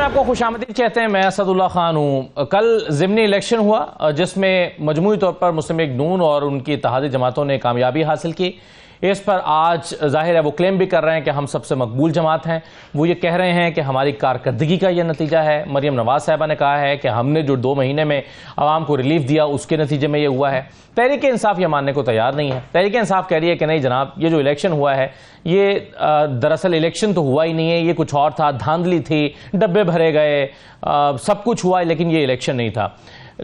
आपको खुशामदीद कहते हैं। मैं असदुल्ला खान हूँ। कल ज़िमनी इलेक्शन हुआ जिसमें मजमूई तौर पर मुस्लिम लीग नून और उनकी इत्तेहादी जमातों ने कामयाबी हासिल की। इस पर आज जाहिर है वो क्लेम भी कर रहे हैं कि हम सबसे मकबूल जमात हैं। वो ये कह रहे हैं कि हमारी कारकर्दगी का ये नतीजा है। मरियम नवाज साहिबा ने कहा है कि हमने जो 2 महीने में आवाम को रिलीफ दिया उसके नतीजे में ये हुआ है। तहरीक इंसाफ ये मानने को तैयार नहीं है। तहरीक इंसाफ कह रही है कि नहीं जनाब, ये जो इलेक्शन हुआ है ये दरअसल इलेक्शन तो हुआ ही नहीं है, ये कुछ और था, धांधली थी, डब्बे भरे गए, सब कुछ हुआ है, लेकिन ये इलेक्शन नहीं था।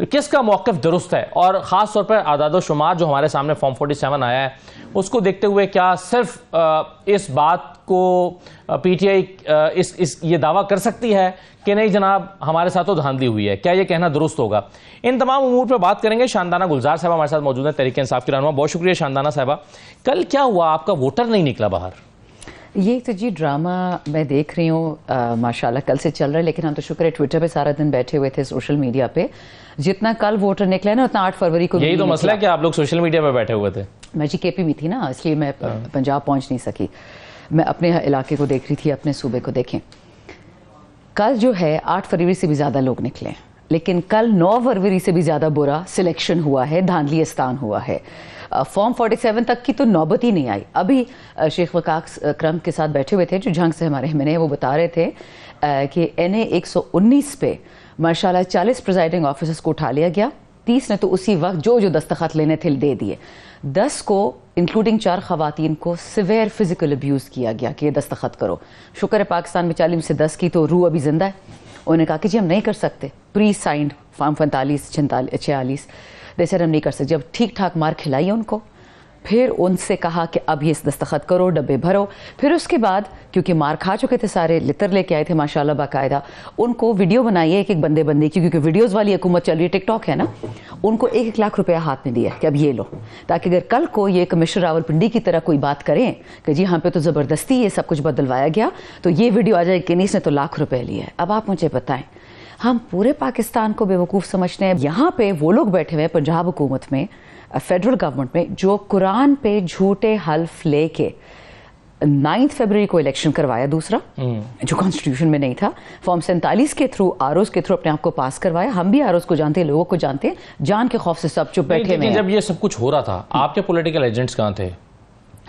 किसका मौक़िफ़ दुरुस्त है? और ख़ास तौर पर आदाद व शुमार जो हमारे सामने फॉर्म 47 आया है उसको देखते हुए क्या सिर्फ इस बात को पीटीआई ये दावा कर सकती है कि नहीं जनाब हमारे साथ तो धांधली हुई है? क्या ये कहना दुरुस्त होगा? इन तमाम उमूर पर बात करेंगे। शानदाना गुलजार साहब हमारे साथ मौजूद है, तहरीक इंसाफ की रहनुमा। बहुत शुक्रिया शानदाना साहबा। कल क्या हुआ, आपका वोटर नहीं निकला बाहर? ये तो जी ड्रामा मैं देख रही हूँ माशाल्लाह कल से चल रहा है, लेकिन हम तो शुक्र है ट्विटर पे सारा दिन बैठे हुए थे, सोशल मीडिया पे जितना कल वोटर निकला ना उतना 8 फरवरी को। यही तो मसला है कि आप लोग सोशल मीडिया पे बैठे हुए थे। मैं जी केपी में थी ना, इसलिए मैं पंजाब पहुंच नहीं सकी। मैं अपने इलाके को देख रही थी, अपने सूबे को। देखें कल जो है 8 फरवरी से भी ज़्यादा लोग निकले, लेकिन कल 9 फरवरी से भी ज़्यादा बुरा सिलेक्शन हुआ है, धांधलीस्तान हुआ है। फॉर्म 47 तक की तो नौबत ही नहीं आई। अभी शेख वकास अकरम के साथ बैठे हुए थे जो झंग से हमारे हमने, वो बता रहे थे कि NA 119 पे माशाल्लाह 40 प्रिजाइडिंग ऑफिसर्स को उठा लिया गया। 30 ने तो उसी वक्त जो दस्तखत लेने थे दे दिए। 10 को इंक्लूडिंग 4 खवातीन को सिवियर फिजिकल अब्यूज़ किया गया कि ये दस्तखत करो। शुक्र है पाकिस्तान में 40 में से 10 की तो रूह अभी जिंदा है। उन्होंने कहा कि जी हम नहीं कर सकते, प्री साइंड फॉर्म 45 46 जैसे हम नहीं कर सकते। जब ठीक ठाक मार खिलाई उनको, फिर उनसे कहा कि अब ये दस्तखत करो, डब्बे भरो। फिर उसके बाद क्योंकि मार खा चुके थे सारे, लितर लेके आए थे माशाल्लाह बाकायदा, उनको वीडियो बनाई है एक एक बंदे बंदे की, क्योंकि वीडियोज़ वाली हुकूमत चल रही है, टिकटॉक है ना। उनको 1-1 लाख रुपया हाथ में दिया कि अब ये लो, ताकि अगर कल को ये कमिश्नर रावलपिंडी की तरह कोई बात करें कि जी हम पे तो ज़बरदस्ती ये सब कुछ बदलवाया गया, तो ये वीडियो आ जाए कि नहीं इसने तो लाख रुपये लिया है। अब आप मुझे बताएं, हम पूरे पाकिस्तान को बेवकूफ़ समझते हैं। यहाँ पे वो लोग बैठे हुए हैं पंजाब हुकूमत में, फेडरल गवर्नमेंट में, जो कुरान पे झूठे हल्फ लेके 9 फरवरी को इलेक्शन करवाया, दूसरा जो कॉन्स्टिट्यूशन में नहीं था, फॉर्म 47 के थ्रू, आरओज के थ्रू अपने आप को पास करवाया। हम भी आरओज को जानते हैं, लोगों को जानते हैं, जान के खौफ से सब चुप बैठे हुए। जब ये सब कुछ हो रहा था आपके पॉलिटिकल एजेंट्स कहाँ थे?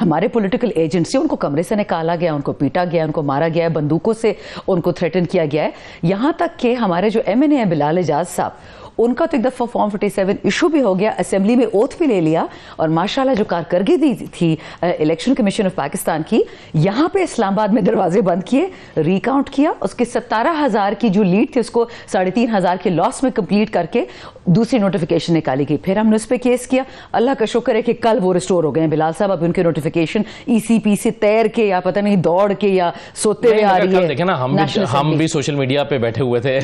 हमारे पॉलिटिकल एजेंट से उनको कमरे से निकाला गया, उनको पीटा गया, उनको मारा गया है, बंदूकों से उनको थ्रेटन किया गया है। यहाँ तक कि हमारे जो MNA है बिलाल एजाज साहब, उनका तो एक दफ़ा फॉर्म 47 इशू भी हो गया, असेंबली में ओथ भी ले लिया। और माशाल्लाह जो कारकर्दगी थी इलेक्शन कमीशन ऑफ पाकिस्तान की, यहाँ पे इस्लामाबाद में दरवाजे बंद किए, रिकाउंट किया, उसके 17,000 की जो लीड थी उसको 3,500 के लॉस में कंप्लीट करके दूसरी नोटिफिकेशन निकाली गई। फिर हमने उस पर केस किया। अल्लाह का शुक्र है कि कल वो रिस्टोर हो गए हैं बिलाल साहब। अभी उनके नोटिफिकेशन ECP से तैर के या पता नहीं दौड़ के या सोते हुए आ रही है। देखे ना, हम भी सोशल मीडिया पे बैठे हुए थे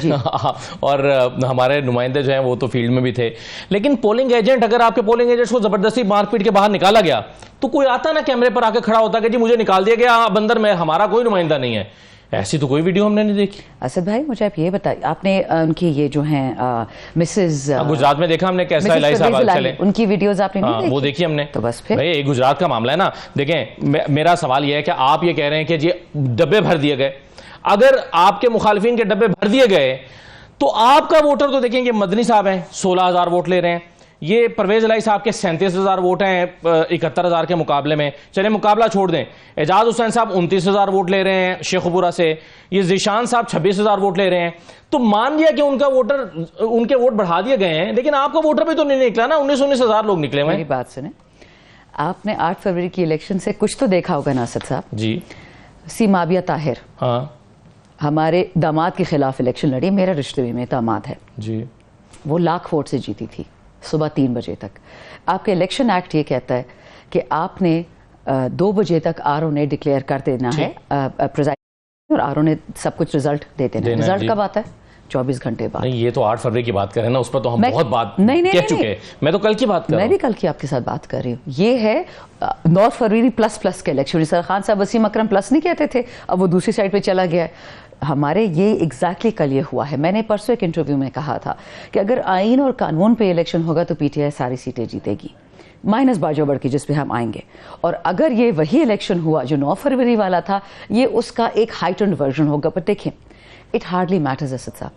और हमारे नुमाइंदे जो हैं वो तो फील्ड में भी थे। लेकिन पोलिंग एजेंट, अगर आपके पोलिंग एजेंट्स को जबरदस्ती मारपीट के बाहर निकाला गया तो कोई आता ना कैमरे पर आके खड़ा होता कि जी मुझे निकाल दिया गया, अब अंदर में हमारा कोई नुमाइंदा नहीं है। ऐसी तो कोई वीडियो हमने नहीं देखी। असद भाई मुझे आप ये बताइए, आपने उनकी ये जो हैं मिसेज गुजरात में देखा हमने कैसा इलाही साहब चले, उनकी वीडियोस आपने नहीं देखी? वो देखी हमने। तो बस फिर भाई गुजरात का मामला है ना। देखें मेरा सवाल यह है कि आप ये कह रहे हैं कि जी डब्बे भर दिए गए। अगर आपके मुखालिफिन के डब्बे भर दिए गए तो आपका वोटर तो देखेंगे, मदनी साहब हैं 16,000 वोट ले रहे हैं, ये परवेज इलाही साहब के 37,000 वोट हैं 71,000 के मुकाबले में। चले मुकाबला छोड़ दें, एजाज हुसैन साहब 29,000 वोट ले रहे हैं शेखपुरा से, ये जिशान साहब 26,000 वोट ले रहे हैं। तो मान लिया कि उनके वोट बढ़ा दिए गए हैं, लेकिन आपका वोटर भी तो नहीं निकला ना। 19,000 लोग निकले हुए। मेरी बात सुने, आपने 8 फरवरी की इलेक्शन से कुछ तो देखा होगा ना असद साहब जी। सीमाबिया ताहिर, हाँ, हमारे दामाद के खिलाफ इलेक्शन लड़ी, मेरा रिश्ते में दामाद है जी, वो लाख वोट से जीती थी सुबह 3 बजे तक। आपके इलेक्शन एक्ट ये कहता है कि आपने 2 बजे तक RO ने डिक्लेयर कर देना है प्रिजाइडिंग, और RO ने सब कुछ रिजल्ट दे देना है। रिजल्ट कब आता है? 24 घंटे बाद। नहीं, ये तो 8 फरवरी की बात कर रहे हैं ना, उस पर तो हम बहुत बात कह चुके हैं। मैं तो कल की बात कर रहा हूं। मैं भी कल की आपके साथ बात कर रही हूँ। ये है 9 फरवरी प्लस के इलेक्शन। सर खान साहब वसीम अकरम प्लस नहीं कहते थे, अब वो दूसरी साइड पे चला गया है। हमारे ये एग्जैक्टली कल ये हुआ है। मैंने परसों एक इंटरव्यू में कहा था कि अगर आइन और कानून पे इलेक्शन होगा तो PTI सारी सीटें जीतेगी, माइनस बाजोबड़ की जिस पे हम आएंगे। और अगर ये वही इलेक्शन हुआ जो 9 फरवरी वाला था, ये उसका एक हाइटेंड वर्जन होगा। पर देखें इट हार्डली मैटर्स असद साहब।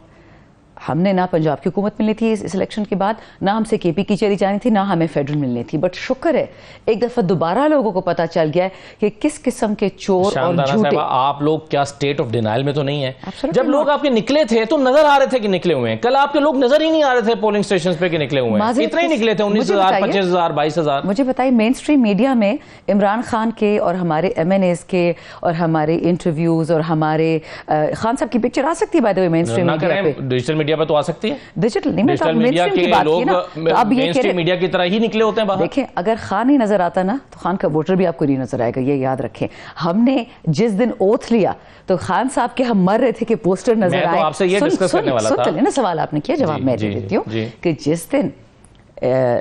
हमने ना पंजाब की हुकूमत मिलनी थी इस इलेक्शन के बाद, ना हमसे केपी की चेरी जानी थी, ना हमें फेडरल मिलनी थी। बट शुक्र है एक दफा दोबारा लोगों को पता चल गया है कि किस किस्म के चोर और झूठे। आप लोग क्या स्टेट ऑफ डिनाइल में तो नहीं है? जब लोग आपके निकले थे तो नजर आ रहे थे कि निकले हुए हैं। कल आपके लोग नजर ही नहीं आ रहे थे पोलिंग स्टेशन पे कि निकले हुए हैं। इतने ही निकले थे, 19,000, 25,000, 22,000। मुझे बताइए, मेन स्ट्रीम मीडिया में इमरान खान के और हमारे MNAs के और हमारे इंटरव्यूज और हमारे खान साहब की पिक्चर आ सकती है by the way main stream media पे? डिजिटल मीडिया पे तो आ सकती है। डिजिटल नहीं, डिजिटल मीडिया के लोग मेन स्ट्रीम मीडिया की तरह ही निकले होते हैं बाहर। देखें, अगर खान नहीं नजर आता ना तो खान का वोटर भी आपको नहीं नजर आएगा, ये याद रखें। हमने जिस दिन ओथ लिया तो खान साहब के हम मर रहे थे कि पोस्टर नजर आए। आपसे ये डिस्कस करने वाला था। ना सवाल आपने किया, जवाब मैं दे देती हूँ कि जिस दिन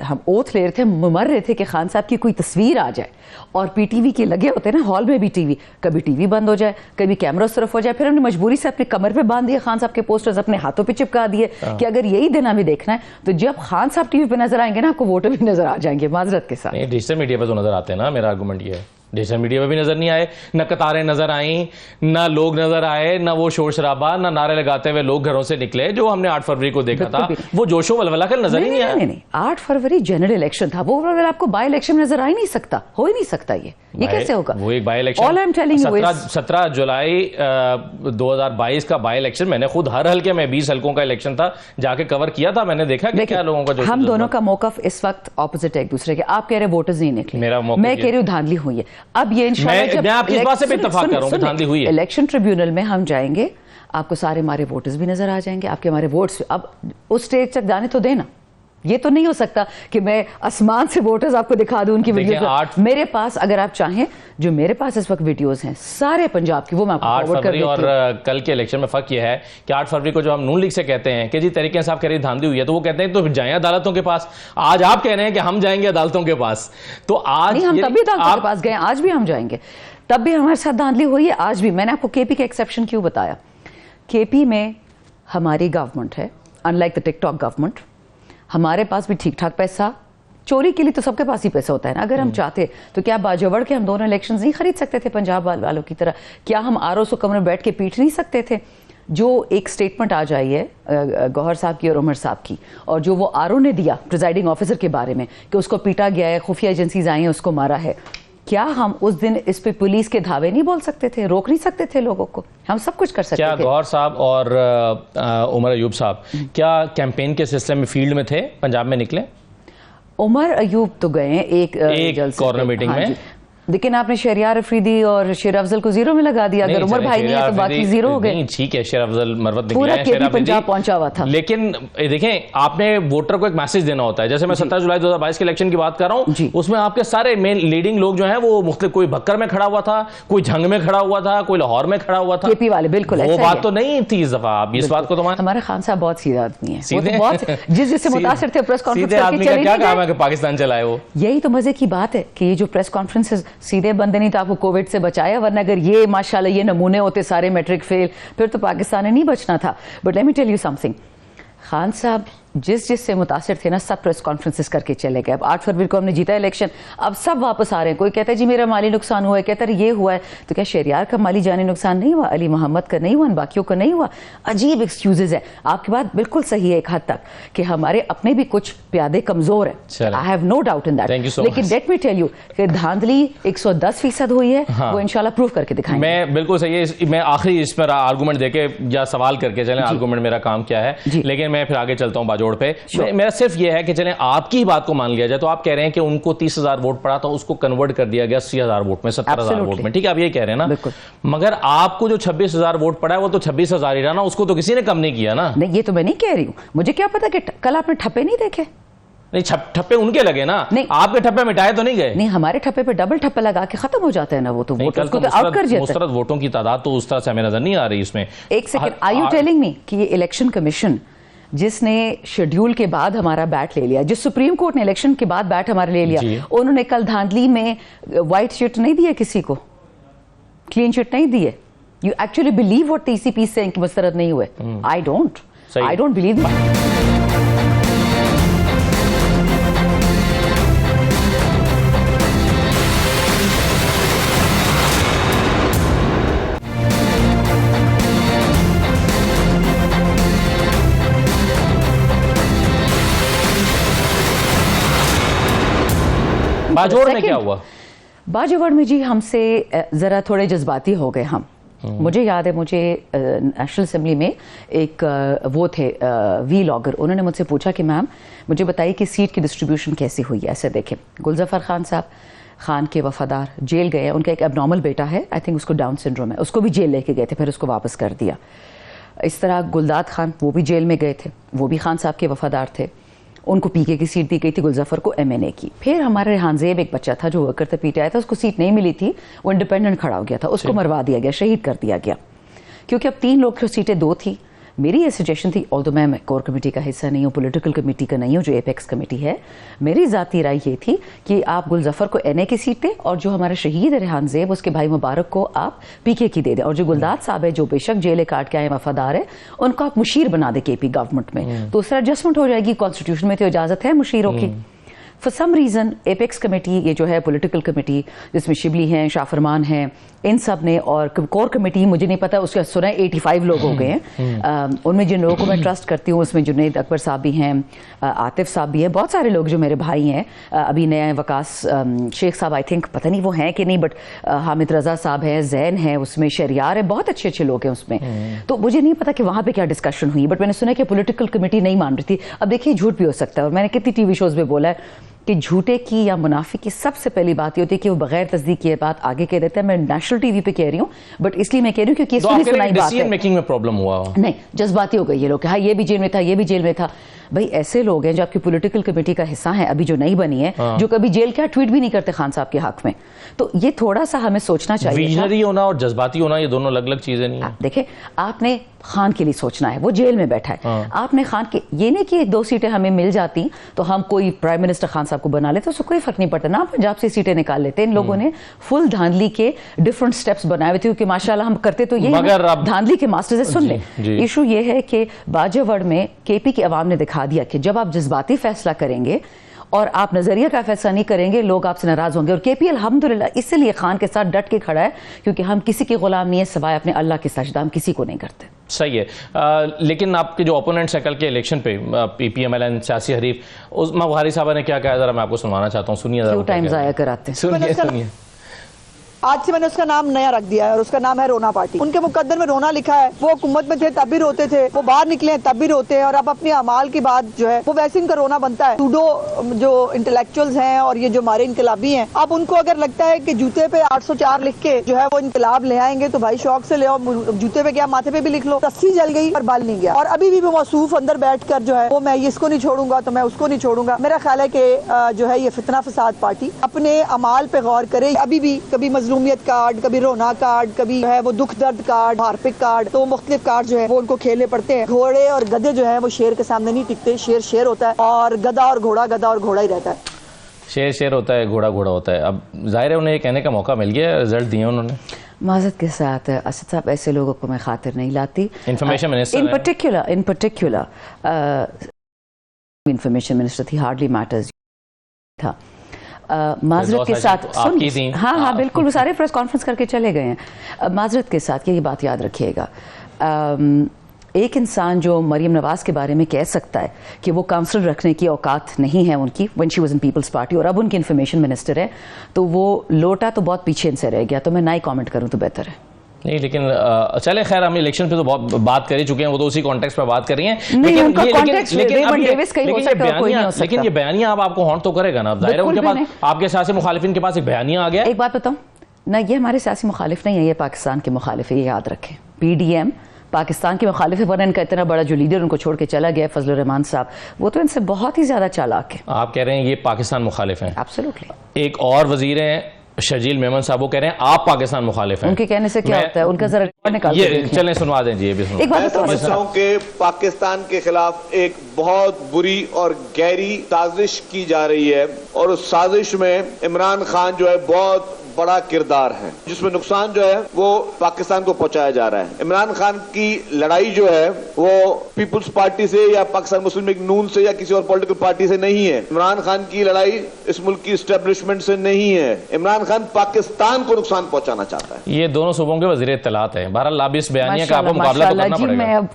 हम ओथ ले रहे थे, मर रहे थे कि खान साहब की कोई तस्वीर आ जाए, और पीटीवी के लगे होते हैं ना हॉल में भी टीवी, कभी टीवी बंद हो जाए, कभी कैमरा उस तरफ हो जाए, फिर हमने मजबूरी से अपने कमर पे बांध दिए खान साहब के पोस्टर्स, अपने हाथों पे चिपका दिए कि अगर यही दिन हमें देखना है तो जब खान साहब टीवी पे नजर आएंगे ना आपको वोटर भी नजर आ जाएंगे, माजरत के साथ। डिजिटल मीडिया पे तो नजर आते हैं ना, मेरा आर्गुमेंट ये है। डिजिटल मीडिया में भी नजर नहीं आए, न कतारें नजर आई, ना लोग नजर आए, ना वो शोर शराबा, ना नारे लगाते हुए लोग घरों से निकले जो हमने 8 फरवरी को देखा था। वो जोशो वलवला कल नजर ही नहीं आया। नहीं, 8 फरवरी जनरल इलेक्शन था, वो आपको बाय इलेक्शन नजर आ ही नहीं सकता, हो ही नहीं सकता। ये कैसे होगा? वो एक बाय इलेक्शन, 17 जुलाई 2022 का बाय इलेक्शन मैंने खुद हर हल्के में 20 हल्कों का इलेक्शन था, जाके कवर किया था। मैंने देखा कि क्या लोगों का, हम दोनों का मौकफ इस वक्त ऑपोजिट है एक दूसरे के। आप कह रहे वोटर्स नहीं निकले, मैं कह रही हूँ धांधली हुई है। अब ये इंशाल्लाह मैं आपकी इस बात से भी इत्तेफाक कर रहा हूं कि धांधली हुई है। इलेक्शन ट्रिब्यूनल में हम जाएंगे, आपको सारे हमारे वोटर्स भी नजर आ जाएंगे, आपके हमारे वोट्स। अब उस स्टेज तक जाने तो देना, ये तो नहीं हो सकता कि मैं आसमान से वोटर्स आपको दिखा दूं उनकी वीडियोस। मेरे पास, अगर आप चाहें, जो मेरे पास इस वक्त वीडियोस हैं सारे पंजाब की, वो मैं आपको फॉरवर्ड कर देती हूं। और कल के इलेक्शन में फर्क ये है कि 8 फरवरी को जो हम नून लीग से कहते हैं कि जी तरीके इंसाफ कह रही धांधली हुई है, तो वो कहते हैं तो जाएं अदालतों के पास। आज आप कह रहे हैं कि हम जाएंगे अदालतों के पास, तो आज नहीं, हम तभी अदालतों के पास गए, आज भी हम जाएंगे। तब भी हमारे साथ धांधली हुई है, आज भी। मैंने आपको केपी का एक्सेप्शन क्यों बताया? केपी में हमारी गवर्नमेंट है, अनलाइक द टिकटॉक गवर्नमेंट। हमारे पास भी ठीक ठाक पैसा, चोरी के लिए तो सबके पास ही पैसा होता है ना। अगर हम चाहते तो क्या बाजोबड़ के हम दोनों इलेक्शंस नहीं खरीद सकते थे पंजाब वालों की तरह? क्या हम RO कमरे में बैठ के पीट नहीं सकते थे? जो एक स्टेटमेंट आ जाई है गौहर साहब की और उमर साहब की, और जो वो RO ने दिया प्रिजाइडिंग ऑफिसर के बारे में कि उसको पीटा गया है, खुफिया एजेंसीज आई हैं, उसको मारा है, क्या हम उस दिन इस पे पुलिस के धावे नहीं बोल सकते थे, रोक नहीं सकते थे लोगों को? हम सब कुछ कर सकते थे। क्या गौहर साहब और उमर अयूब साहब क्या कैंपेन के सिलसिले में फील्ड में थे, पंजाब में निकले? उमर अयूब तो गए एक कॉर्नर मीटिंग में, लेकिन आपने शहरियार अफरीदी और शेर अफजल को जीरो में लगा दिया। अगर उमर भाई नहीं है तो बाकी जीरो हो गए। ठीक है, शेर अफजल मरवत पूरा केपी पंजाब पहुंचा हुआ था। लेकिन देखें, आपने वोटर को एक मैसेज देना होता है। जैसे मैं 17 जुलाई 2022 के इलेक्शन की बात कर रहा हूं, उसमें आपके सारे मेन लीडिंग लोग जो हैं वो मुख्तलिफ, कोई भक्कर में खड़ा हुआ था, कोई झंग में खड़ा हुआ था, कोई लाहौर में खड़ा हुआ था। केपी वाले बिल्कुल वो बात तो नहीं थी इस दफा। आप इस बात को तो मान, हमारे खान साहब बहुत सीधे आदमी है, जिससे मुतासिर थे प्रेस कॉन्फ्रेंस करके चले। क्या काम है कि पाकिस्तान चलाए वो? यही तो मजे की बात है कि ये जो प्रेस कॉन्फ्रेंसेस, सीधे बंदे नहीं तो आपको कोविड से बचाया, वरना अगर ये माशाल्लाह ये नमूने होते सारे मैट्रिक फेल, फिर तो पाकिस्तान ने नहीं बचना था। But let me tell you something, Khan साहब जिससे मुतासिर थे ना, सब प्रेस कॉन्फ्रेंसेस करके चले गए। अब 8 फरवरी को हमने जीता इलेक्शन, अब सब वापस आ रहे हैं। कोई कहता है जी मेरा माली नुकसान हुआ है, कहता है ये हुआ है, तो क्या शहरियार का माली जानी नुकसान नहीं हुआ, अली मोहम्मद का नहीं हुआ, बाकियों का नहीं हुआ? अजीब एक्सक्यूजेज है। आपकी बात बिल्कुल सही है एक हद तक कि हमारे अपने भी कुछ प्यादे कमजोर है, I have no doubt in that. लेकिन लेट मी टेल यू कि धांधली 110% हुई है, वो इंशाल्लाह प्रूव करके दिखाएंगे। मैं बिल्कुल सही है। मैं आखिरी इस पर आर्गूमेंट देके या सवाल करके चलें, आर्गूमेंट मेरा काम क्या है, लेकिन मैं फिर आगे चलता हूँ बाजोड़ पे। मेरा सिर्फ ये है कि चलें आपकी ही बात को मान लिया जाए, तो आप कह रहे हैं कि उनको 30,000 वोट पड़ा था, उसको कन्वर्ट कर दिया गया 80,000 वोट में, 70,000 वोट में। ठीक है, आप ये कह रहे हैं ना? मगर आपको जो 26,000 वोट पड़ा है वो तो 26,000 ही रहा ना, उसको तो किसी ने कम नहीं किया ना। नहीं, ये तो मैं नहीं कह रही हूँ। मुझे क्या पता कि कल आपने ठप्पे नहीं देखे? नहीं, ठप्पे उनके लगे ना, नहीं आपके ठप्पे मिटाए तो नहीं गए। नहीं, हमारे ठप्पे पे डबल ठप्पे लगा के खत्म हो जाते हैं ना, वो तो वोट उसको तो आउट कर जाता है। मुस्तरद वोटों की तादाद तो उस तरह से हमें नजर नहीं आ रही इसमें। एक second, are you telling me कि ये इलेक्शन कमीशन जिसने शेड्यूल के बाद हमारा बैट ले लिया, जिस सुप्रीम कोर्ट ने इलेक्शन के बाद बैट हमारा ले लिया, उन्होंने कल धांधली में व्हाइट शीट नहीं दिए किसी को, क्लीन शीट नहीं दिए? You actually believe what TCP से मुस्तरद नहीं हुए? I don't believe. बाजोड़ में क्या हुआ? बाजोड़ में जी हमसे जरा थोड़े जज्बाती हो गए हम। मुझे याद है, मुझे नेशनल असेंबली में एक वो थे वीलॉगर, उन्होंने मुझसे पूछा कि मैम मुझे बताइए कि सीट की डिस्ट्रीब्यूशन कैसी हुई है। ऐसे देखें, गुलजफर खान साहब खान के वफादार जेल गए हैं, उनका एक एबनॉर्मल बेटा है, आई थिंक उसको डाउन सिंड्रोम है, उसको भी जेल लेके गए थे, फिर उसको वापस कर दिया। इस तरह गुलदाद खान वो भी जेल में गए थे, वो भी खान साहब के वफादार थे, उनको पीके की सीट दी गई थी, गुलजफर को एमएनए की। फिर हमारे रेहानजेब एक बच्चा था जो वर्कर थे, पीटीआई था, उसको सीट नहीं मिली थी, वो इंडिपेंडेंट खड़ा हो गया था, उसको मरवा दिया गया, शहीद कर दिया गया, क्योंकि अब 3 लोग की सीटें 2 थी। मेरी ये सजेशन थी, ऑल्दो मैं कोर कमेटी का हिस्सा नहीं हूँ, पॉलिटिकल कमेटी का नहीं हूँ, जो एपेक्स कमेटी है, मेरी ज़ाती राय ये थी कि आप गुलजफर को एनए की सीट दें और जो हमारे शहीद रेहानजेब उसके भाई मुबारक को आप पीके की दे दें, और जो गुलदाद साहब है जो बेशक जेल काट के आए वफादार है, उनको आप मुशीर बना दे केपी गवर्नमेंट में, तो उससे एडजस्टमेंट हो जाएगी। कॉन्स्टिट्यूशन में तो इजाज़त है मुशीरों की। For some reason apex committee, ये जो है पॉलिटिकल कमेटी जिसमें शिबली हैं, शाफरमान हैं, इन सब ने, और कोर कमेटी मुझे नहीं पता, उसका सुना है 85 लोग हो गए हैं। उनमें जिन लोगों को मैं ट्रस्ट करती हूँ उसमें जुनैद अकबर साहब भी हैं, आतिफ साहब भी हैं, बहुत सारे लोग जो मेरे भाई हैं, अभी नए वकास शेख साहब आई थिंक, पता नहीं वो हैं कि नहीं, बट हामिद रजा साहब हैं, जैन है उसमें, शरियार है, बहुत अच्छे अच्छे लोग हैं उसमें। तो मुझे नहीं पता कि वहाँ पे क्या डिस्कशन हुई, बट मैंने सुना कि पॉलिटिकल कमेटी नहीं मान रही थी। अब देखिए झूठ भी हो सकता है, और मैंने कितनी टीवी शोज में बोला है कि झूठे की या मुनाफी की सबसे पहली बात ये होती है कि वो बगैर तस्दीक किए बात आगे कह देते हैं। मैं नेशनल टीवी पे कह रही हूँ, बट इसलिए मैं कह रही हूँ क्योंकि सुनी सुनाई बात है। मेकिंग में प्रॉब्लम हुआ नहीं, जज्बाती हो गई ये लोग, हाँ ये भी जेल में था, ये भी जेल में था। भाई ऐसे लोग हैं जो आपकी पॉलिटिकल कमेटी का हिस्सा हैं, अभी जो नई बनी है, जो कभी जेल का ट्वीट भी नहीं करते खान साहब के हक में, तो ये थोड़ा सा हमें सोचना चाहिए। विजनरी होना और जज्बाती होना ये दोनों अलग अलग चीजें नहीं है। देखिए, आपने खान के लिए सोचना है, वो जेल में बैठा है, आपने खान के, ये नहीं कि 2 सीटें हमें मिल जाती तो हम कोई प्राइम मिनिस्टर खान साहब को बना लेते, उससे कोई फर्क नहीं पड़ता ना, पंजाब से सीटें निकाल लेते। इन लोगों ने फुल धांधली के डिफरेंट स्टेप्स बनाए हुए थे, क्योंकि माशाल्लाह हम करते तो ये धांधली के मास्टर्स है। सुन ले, इशू ये है कि बाजोड़ में केपी की आवाम ने दिखा दिया कि जब आप जज्बाती फैसला करेंगे और आप नजरिया का फैसला नहीं करेंगे, लोग आपसे नाराज होंगे। और केपी अल्हम्दुलिल्लाह इसलिए खान के साथ डट के खड़ा है, क्योंकि हम किसी के गुलाम नहीं है सिवाय अपने अल्लाह के सजदा, हम किसी को नहीं करते। सही है। लेकिन आपके जो ओपोनेंट्स हैं कल के इलेक्शन पे, पीपीएमएल सियासी हरीफ उस्मा बुखारी साहबा ने क्या कहा, जरा मैं आपको सुनवाना चाहता हूँ, सुनिए। क्यों टाइम जाया कराते हैं? सुनिए। आज से मैंने उसका नाम नया रख दिया है और उसका नाम है रोना पार्टी। उनके मुकद्दर में रोना लिखा है, वो हुकूमत में थे तब भी रोते थे, वो बाहर निकले तब भी रोते हैं, और अब अपनी अमाल की बात जो है वो वैसे इनका रोना बनता है। सूडो जो इंटेलेक्चुअल्स हैं और ये जो हमारे इनकलाबी हैं, अब उनको अगर लगता है कि जूते पे 804 लिख के जो है वो इनकलाब ले आएंगे, तो भाई शौक से ले आओ, जूते पे क्या माथे पे भी लिख लो। रस्सी जल गई पर बाल नहीं गया, और अभी भी मौसूफ अंदर बैठ कर जो है वो मैं इसको नहीं छोड़ूंगा तो मैं उसको नहीं छोड़ूंगा। मेरा ख्याल है कि जो है ये फितना फसाद पार्टी अपने अमाल पे गौर करे। अभी भी कभी मजलूमियत कार्ड, कभी रोना कार्ड, कभी है वो दुख दर्द कार्ड, हार्पिक कार्ड, तो मुख्तलिफ कार्ड जो है वो उनको खेलने पड़ते हैं। घोड़े और गधे जो है वो शेर के सामने नहीं टिकते, शेर शेर होता है और गधा और घोड़ा ही रहता है। शेर शेर होता है, घोड़ा घोड़ा होता है। अब जाहिर है उन्हें ये कहने का मौका मिल गया, रिजल्ट दिए उन्होंने। माजरत के साथ असद साहब, ऐसे लोगों को मैं खातिर नहीं लाती। Information minister in particular information minister थी, हार्डली मैटर्स था। माजरत के साथ सुन, हाँ बिल्कुल, वो सारे प्रेस कॉन्फ्रेंस करके चले गए हैं। माजरत के साथ ये बात याद रखिएगा, एक इंसान जो मरीम नवाज के बारे में कह सकता है कि वो काउंसिलर रखने की औकात नहीं है उनकी, when she was in people's party, और अब उनकी इन्फॉर्मेशन मिनिस्टर है, तो वो लोटा तो बहुत पीछे इनसे रह गया। तो मैं ना ही कॉमेंट करूँ तो बेहतर है। नहीं, लेकिन चले खैर, हम इलेक्शन पे तो बहुत बात कर ही चुके हैं, वो तो उसी कॉन्टेक्स्ट पे बात कर रही हैं। लेकिन ये बयानिया अब आपको हॉन्ट तो करेगा ना। जाहिर है उनके पास, आपके सियासी मुखालिफिन के पास एक बयानिया आ गया। एक बात बताऊं ना, ये हमारे सियासी मुखालिफ नहीं है, ये पाकिस्तान के मुखालिफ है, ये याद रखें। पीडीएम पाकिस्तान के मुखालिफ है, वरना इनका इतना बड़ा जो लीडर उनको छोड़ के चला गया फजलुर रहमान साहब, वो तो इनसे बहुत ही ज्यादा चालाक है। आप कह रहे हैं ये पाकिस्तान मुखालिफ हैं? एब्सोल्युटली। एक और वजीर हैं शजील मेमन साहब, वो कह रहे हैं आप पाकिस्तान मुखालिफ हैं। उनके कहने से क्या होता है, उनका जरा निकाल ये चलें सुनवा दें जी। ये भी सुनो। मैं समझता हूं कि पाकिस्तान के खिलाफ एक बहुत बुरी और गहरी साजिश की जा रही है, और उस साजिश में इमरान खान जो है बहुत बड़ा किरदार है, जिसमें नुकसान जो है वो पाकिस्तान को पहुंचाया जा रहा है। इमरान खान की लड़ाई जो है वो पीपुल्स पार्टी से या पाकिस्तान मुस्लिम लीग नून से या किसी और पॉलिटिकल पार्टी से नहीं है। इमरान खान की लड़ाई इस मुल्क की एस्टेब्लिशमेंट से नहीं है। इमरान खान पाकिस्तान को नुकसान पहुंचाना चाहता है। ये दोनों सूबों के वजीर इत्तलात हैं। बहरहाल अब इस बयानिया का आपको मुकाबला तो करना पड़ेगा। मैं अब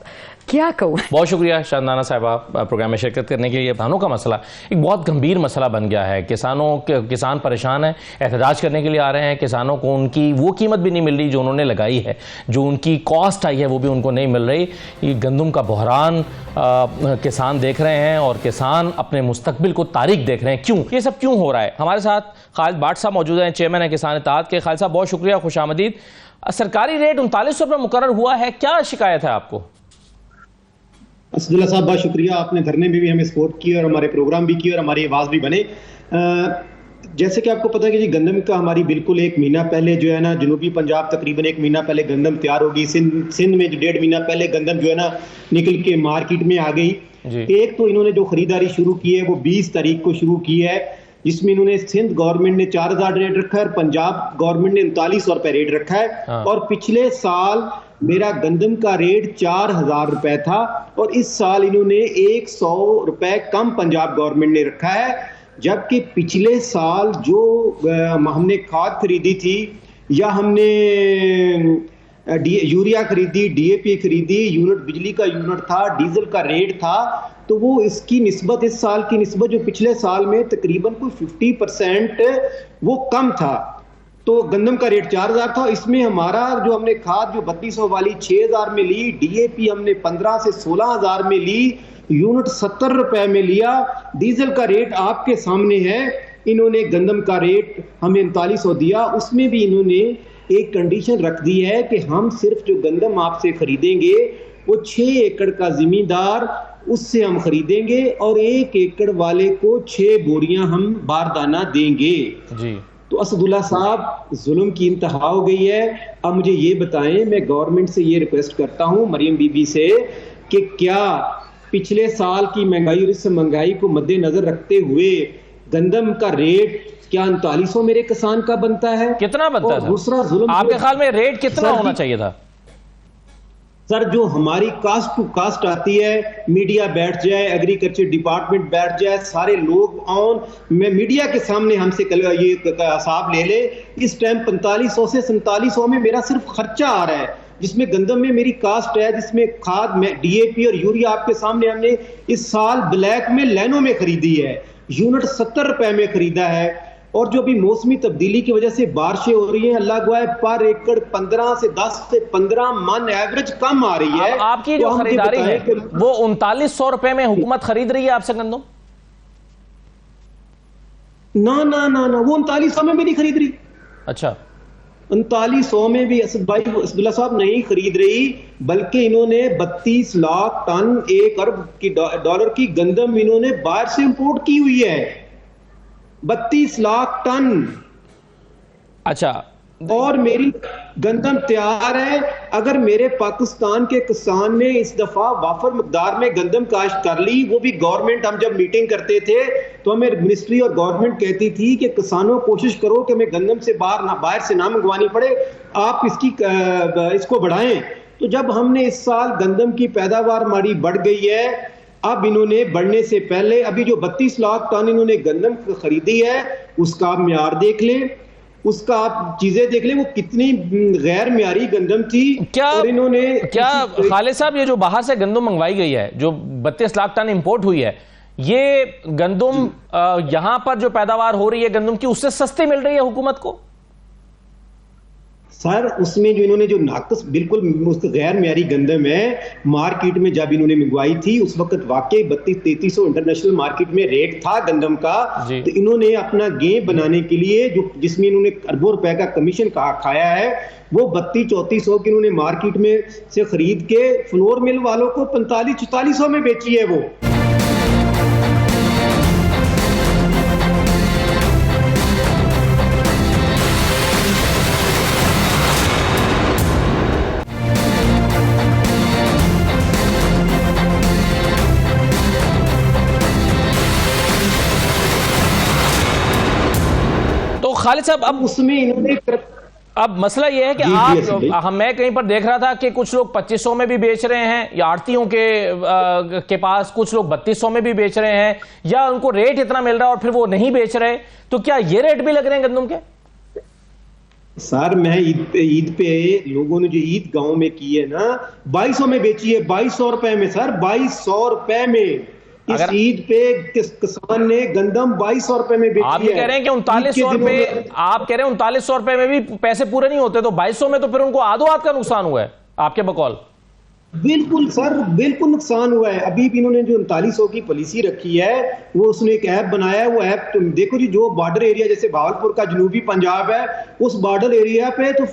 क्या कहूँ। बहुत शुक्रिया शांदाना साहिबा प्रोग्राम में शिरकत करने के लिए। धानों का मसला एक बहुत गंभीर मसला बन गया है। किसान परेशान हैं, एहतजाज करने के लिए आ रहे हैं। किसानों को उनकी वो कीमत भी नहीं मिल रही जो उन्होंने लगाई है, जो उनकी कॉस्ट आई है वो भी उनको नहीं मिल रही। ये गंदम का बहरान किसान देख रहे हैं और किसान अपने मुस्तकबिल को तारीख देख रहे हैं। क्यों ये सब क्यों हो रहा है? हमारे साथ खालिद भाट साहब मौजूद हैं, चेयरमैन है किसान इत्तेहाद के। खालिद साहब बहुत शुक्रिया, खुशामदीद। सरकारी रेट 3900 रुपये मुकर्रर हुआ है, क्या शिकायत है आपको? असदुल्ला साहब बहुत शुक्रिया, आपने धरने में भी हमें सपोर्ट की और हमारे प्रोग्राम भी किए और हमारी आवाज़ भी बने। जैसे कि आपको पता है कि जी गंदम का हमारी बिल्कुल 1 महीना पहले जो है ना, जनूबी पंजाब तकरीबन 1 महीना पहले गंदम तैयार होगी। सिंध में जो 1.5 महीना पहले गंदम जो है ना निकल के मार्केट में आ गई। एक तो इन्होंने जो खरीदारी शुरू की है वो 20 तारीख को शुरू की है, जिसमें इन्होंने सिंध गवर्नमेंट ने 4000 रेट रखा है और पंजाब गवर्नमेंट ने 3900 रुपए रेट रखा है। और पिछले साल मेरा गंदम का रेट 4000 रुपए था और इस साल इन्होंने 100 रुपए कम पंजाब गवर्नमेंट ने रखा है। जबकि पिछले साल जो हमने खाद खरीदी थी या हमने यूरिया खरीदी, डीएपी खरीदी, यूनिट बिजली का यूनिट था, डीजल का रेट था, तो वो इसकी निस्बत इस साल की निस्बत जो पिछले साल में तकरीबन कोई 50% वो कम था। तो गंदम का रेट 4000 था, इसमें हमारा जो हमने खाद जो 3200 वाली 6000 में ली, डीएपी हमने 15 से 16000 में ली, यूनिट 70 रुपए में लिया, डीजल का रेट आपके सामने है। इन्होंने गंदम का रेट हमें 3900 दिया, उसमें भी इन्होंने एक कंडीशन रख दी है कि हम सिर्फ जो गंदम आपसे खरीदेंगे वो 6 एकड़ का जिम्मेदार उससे हम खरीदेंगे और 1 एकड़ वाले को 6 बोरियां हम बारदाना देंगे जी। तो असदुल्ला साहब जुल्म की इंतहा हो गई है। अब मुझे ये बताएं, मैं गवर्नमेंट से ये रिक्वेस्ट करता हूं, मरियम बीबी से, कि क्या पिछले साल की महंगाई और इस महंगाई को मद्देनजर रखते हुए गंदम का रेट क्या 3900 मेरे किसान का बनता है? कितना बनता है? दूसरा जुल्म आपके ख्याल में रेट कितना होना चाहिए था? सर, जो हमारी कास्ट टू कास्ट आती है, मीडिया बैठ जाए, एग्रीकल्चर डिपार्टमेंट बैठ जाए, सारे लोग ऑन में मीडिया के सामने हमसे ये हिसाब ले ले, इस टाइम 4500 से 4700 में मेरा सिर्फ खर्चा आ रहा है, जिसमें गंदम में मेरी कास्ट है, जिसमें खाद में डीएपी और यूरिया आपके सामने हमने इस साल ब्लैक में लाइनों में खरीदी है, यूनिट 70 रुपए में खरीदा है। और जो भी मौसमी तब्दीली की वजह से बारिशें हो रही हैं, अल्लाह गवाह पर एकड़ 15 से 10 से 15 मन एवरेज कम आ रही है। आपकी जो खरीदारी है वो 3900 रुपए में हुकूमत खरीद रही है आपसे गंदम? ना ना ना ना, वो 3900 में भी नहीं खरीद रही। अच्छा, 3900 में भी असदुल्ला साहब नहीं खरीद रही, बल्कि इन्होंने 32 लाख टन 1 अरब की डॉलर की गंदम इन्होंने बाहर से इंपोर्ट की हुई है, 32 लाख टन। अच्छा, और मेरी गंदम तैयार है। अगर मेरे पाकिस्तान के किसान ने इस दफा वाफर मकदार में गंदम काश्त कर ली, वो भी गवर्नमेंट, हम जब मीटिंग करते थे तो हमें मिनिस्ट्री और गवर्नमेंट कहती थी कि किसानों कोशिश करो कि हमें गंदम से बाहर से ना मंगवानी पड़े, आप इसको बढ़ाएं। तो जब हमने इस साल गंदम की पैदावार हमारी बढ़ गई है, अब इन्होंने बढ़ने से पहले अभी जो 32 लाख टन इन्होंने गंदम खरीदी है उसका आप म्यार देख लें, उसका आप चीजें देख लें, वो कितनी गैर म्यारी गंदम थी। और इन्होंने खालिद साहब, ये जो बाहर से गंदम मंगवाई गई है, जो 32 लाख टन इंपोर्ट हुई है, ये गंदम यहां पर जो पैदावार हो रही है गंदम की, उससे सस्ती मिल रही है हुकूमत को? सर, उसमें जो इन्होंने जो नाकस बिल्कुल गैर म्यारी गंदम है, मार्केट में जब इन्होंने मंगवाई थी उस वक्त वाकई 32-3300 इंटरनेशनल मार्केट में रेट था गंदम का। तो इन्होंने अपना गेम बनाने के लिए जिसमें इन्होंने अरबों रुपए का कमीशन खाया है, वो 32-3400 की इन्होंने मार्केट में से खरीद के फ्लोर मिल वालों को 45-4400 में बेची है वो। खालिद साहब, अब उसमें इन्होंने अब मसला यह है कि मैं कहीं पर देख रहा था कि कुछ लोग 2500 में भी बेच रहे हैं, या आड़तियों के पास कुछ लोग 3200 में भी बेच रहे हैं, या उनको रेट इतना मिल रहा है और फिर वो नहीं बेच रहे। तो क्या ये रेट भी लग रहे हैं गंदम के? सर मैं ईद पे लोगों ने जो ईद गांव में की है ना 2200 में बेची है, 2200 रुपए में सर, 2200 रुपए में। इस ईद पे किसान ने गंदम 2200 रुपए में बेची आप है। कह रहे हैं कि 3900 रुपए, आप कह रहे हैं 3900 रुपए में भी पैसे पूरे नहीं होते, तो 2200 में तो फिर उनको आधो हाथ का नुकसान हुआ है आपके बकौल। बिल्कुल सर, बिल्कुल नुकसान हुआ है। अभी भी इन्होंने जो 3900 की पॉलिसी रखी है, वो उसने एक ऐप बनाया है। वो ऐप तुम देखो जी, जो बॉर्डर एरिया जैसे भावलपुर का जनूबी पंजाब है, उस बॉर्डर एरिया पे तो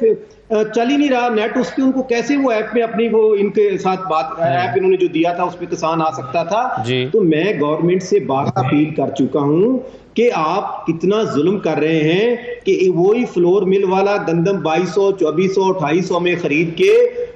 चल ही नहीं रहा नेट, उस पे उनको कैसे वो ऐप में अपनी वो इनके साथ बात, ऐप इन्होंने जो दिया था उस पे किसान आ सकता था। तो मैं गवर्नमेंट से बार अपील कर चुका हूं कि आप कितना जुल्म कर रहे हैं कि वही फ्लोर मिल वाला गंदम 2200, 2400, 2800 में खरीद के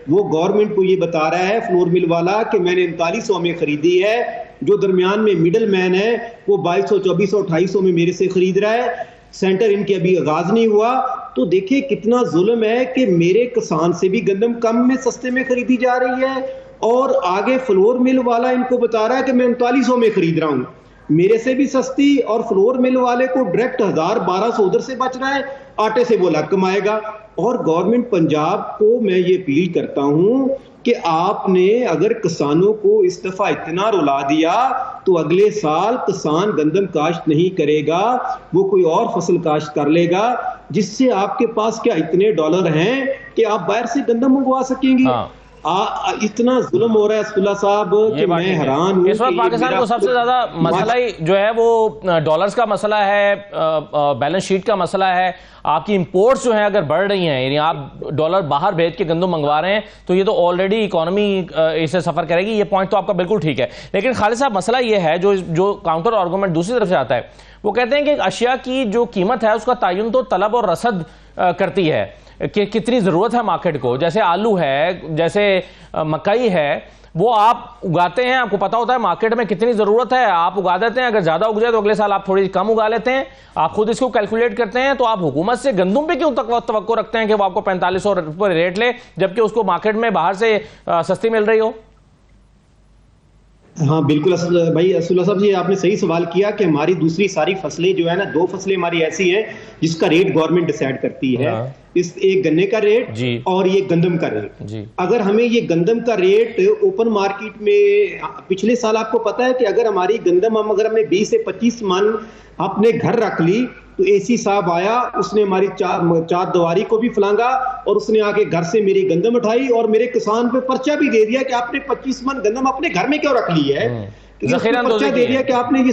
वो गवर्नमेंट को ये बता रहा है फ्लोर मिल वाला कि मैंने 3900 में खरीदी है, जो दरमियान में मिडल मैन है वो 2200, 2400, 2800 में मेरे से खरीद रहा है। सेंटर इनके अभी आगाज नहीं हुआ। तो देखिए कितना जुल्म है कि मेरे किसान से भी गंदम कम में सस्ते में खरीदी जा रही है, और आगे फ्लोर मिल वाला इनको बता रहा है कि मैं 3900 में खरीद रहा हूं, मेरे से भी सस्ती, और फ्लोर मिल वाले को डायरेक्ट 1000-1200 उधर से बच रहा है, आटे से वो अलग कमाएगा। और गवर्नमेंट पंजाब को मैं ये अपील करता हूं कि आपने अगर किसानों को इस दफा इतना रुला दिया तो अगले साल किसान गंदम काश्त नहीं करेगा, वो कोई और फसल काश्त कर लेगा, जिससे आपके पास क्या इतने डॉलर हैं कि आप बाहर से गंदम मंगवा सकेंगे। इतना जुल्म हो रहा है अब्दुल्ला साहब कि मैं हैरान हूं। इस वक्त पाकिस्तान को सबसे ज्यादा मसला ही जो है वो डॉलर्स का मसला है, बैलेंस शीट का मसला है। आपकी इंपोर्ट्स जो हैं अगर बढ़ रही हैं, यानी आप डॉलर बाहर भेज के गंदम मंगवा रहे हैं, तो ये तो ऑलरेडी इकोनॉमी इसे सफर करेगी। ये पॉइंट तो आपका बिल्कुल ठीक है, लेकिन खालिद साहब मसला ये है, जो काउंटर आर्गूमेंट दूसरी तरफ से आता है, वो कहते हैं कि अशिया की जो कीमत है उसका तयन तो तलब और रसद करती है कि कितनी ज़रूरत है मार्केट को। जैसे आलू है, जैसे मकई है, वो आप उगाते हैं, आपको पता होता है मार्केट में कितनी ज़रूरत है, आप उगा देते हैं। अगर ज़्यादा उग जाए तो अगले साल आप थोड़ी कम उगा लेते हैं, आप खुद इसको कैलकुलेट करते हैं। तो आप हुकूमत से गंदम पे क्यों तवक्को रखते हैं कि वो आपको 4500 रुपये रेट ले, जबकि उसको मार्केट में बाहर से सस्ती मिल रही हो? हाँ बिल्कुल भाई असुल्ला साहब जी, आपने सही सवाल किया कि हमारी दूसरी सारी फसलें जो है ना, 2 फसलें हमारी ऐसी हैं जिसका रेट गवर्नमेंट डिसाइड करती है। इस एक गन्ने का रेट और ये गंदम का रेट। अगर हमें ये गंदम का रेट ओपन मार्केट में, पिछले साल आपको पता है कि अगर हमारी गंदम अगर हमने 20 से 25 मन अपने घर रख ली, तो एसी साहब आया, उसने हमारी चार दीवारी को भी फलांगा, और उसने आके घर से मेरी गंदम उठाई और मेरे किसान पे पर्चा भी दे दिया कि आपने 25 मन गंदम अपने घर में क्यों रख ली है, पर्चा दे दिया कि आपने ये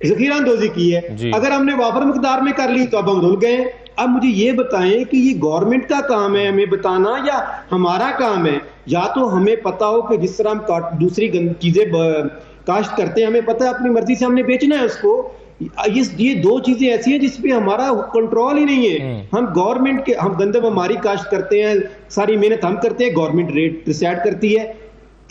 ज़ख़ीरानंदोज़ी की है। अगर हमने वाफर मकदार में कर ली तो अब हम रुल गए। अब मुझे ये बताएं कि ये गवर्नमेंट का काम है हमें बताना या हमारा काम है? या तो हमें पता हो कि जिस तरह हम दूसरी चीजें काश्त करते हैं, हमें पता है अपनी मर्जी से हमने बेचना है उसको। ये 2 चीजें ऐसी हैं जिसपे हमारा कंट्रोल ही नहीं है। हम गवर्नमेंट के, हम गंदम हमारी काश्त करते हैं, सारी मेहनत हम करते हैं, गवर्नमेंट रेट डिसाइड करती है।